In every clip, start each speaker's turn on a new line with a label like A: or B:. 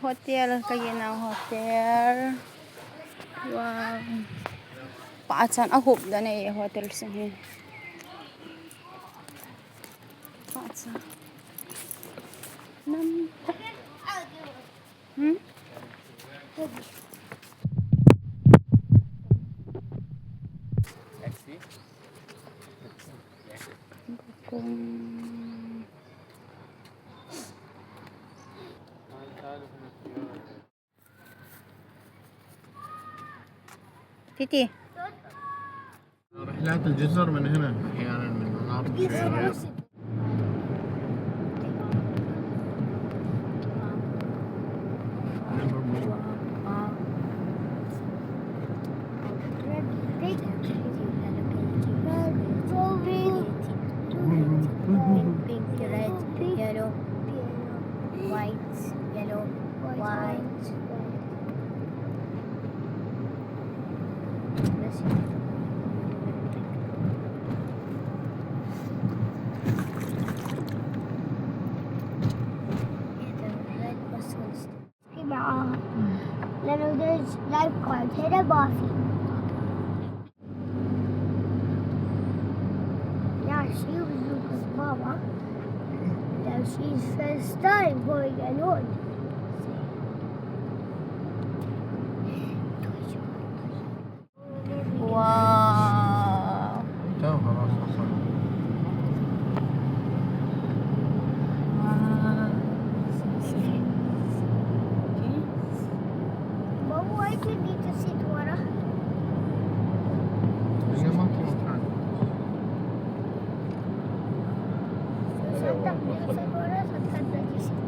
A: hotel kayak na hotel. Wow. Paatsan ahop dan hotel sini. Paatsan. Hmm? Titi.
B: رحلات الجزر من هنا احيانا من مناطق شويه.
C: Pink, red, yellow, white, yellow, white. لأنه there's lifeguard هنا ما في. Yeah, she was with Mama. Now she's first time going alone.
A: Wow.
B: تو خلاص وصل.
C: Mom, why do you need to sit ورا?
B: هي ما في مكان.
C: صدق نفسك ورا صدق نفسك.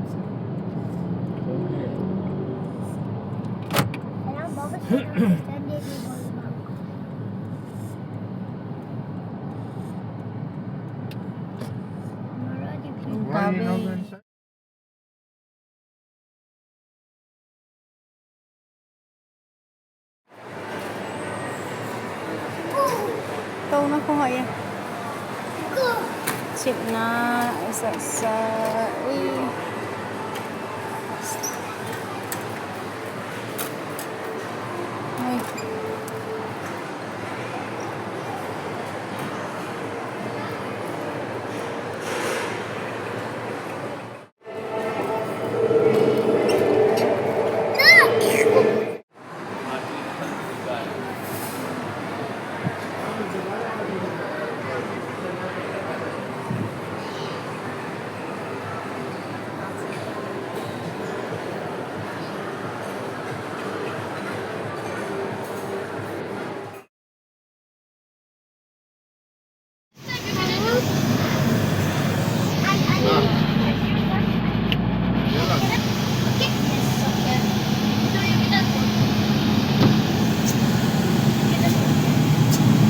C: أنا بابا استنى
B: Why are you not going inside?
A: Tao na ko ya. Chip na isa Ay.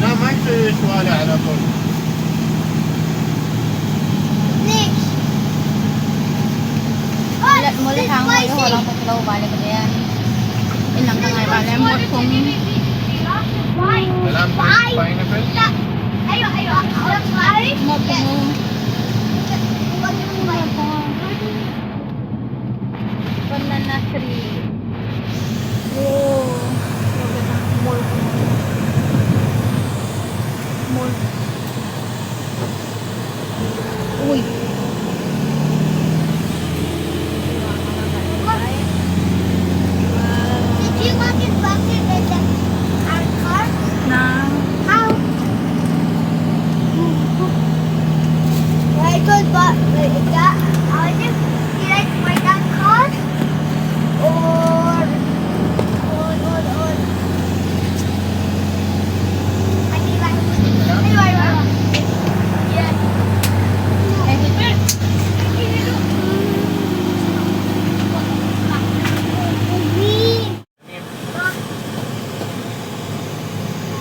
B: لا ما يصير شوارع على طول.
C: ليش؟
A: Mulai hang mo walang paglaw balik ko yan. Ilang na nga balik mo kung
B: الآن باينابل.
C: لا أيوة
A: mo kung banana tree. Oh. Mall. Uy.
C: Did you walk in bucket with our car?
A: Na.
C: How? I could but that I just did I buy that car or I think like yeah.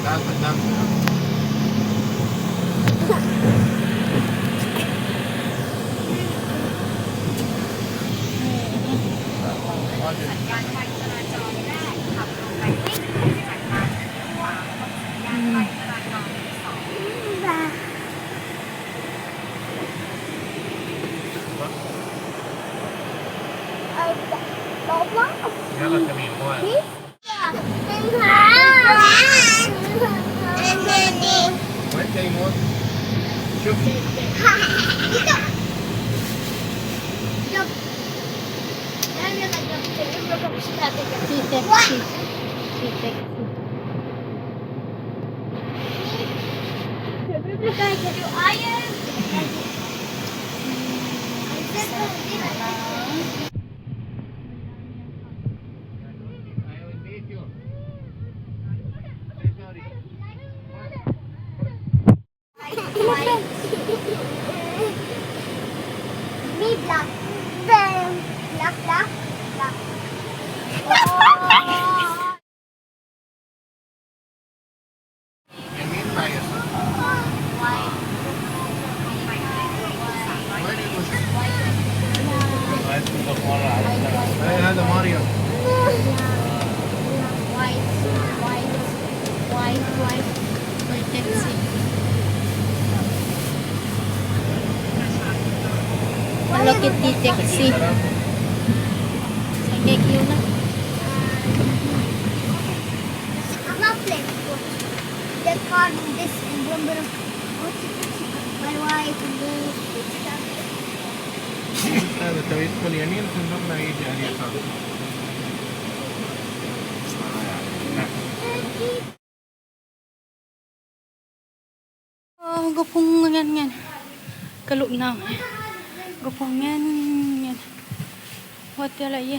B: الآن قدام.
C: Baba.
B: يلا كمين موال. وين تيمون؟ شوف.
A: Titik.
C: Me black. Black, black, black.
B: يمين مع يسار. وين يمشي؟ اي هذا ماريو.
A: White. Taxi. Hello Kitty taxi. Sakay cute na.
C: I'm not playing sports. They're called this and boom. My wife and this.
B: هذا تبي تدخل يمين تنظر يجي على اليسار.
A: Oh, gupong yan. Kaluk na. Gupong yan. What yala ye?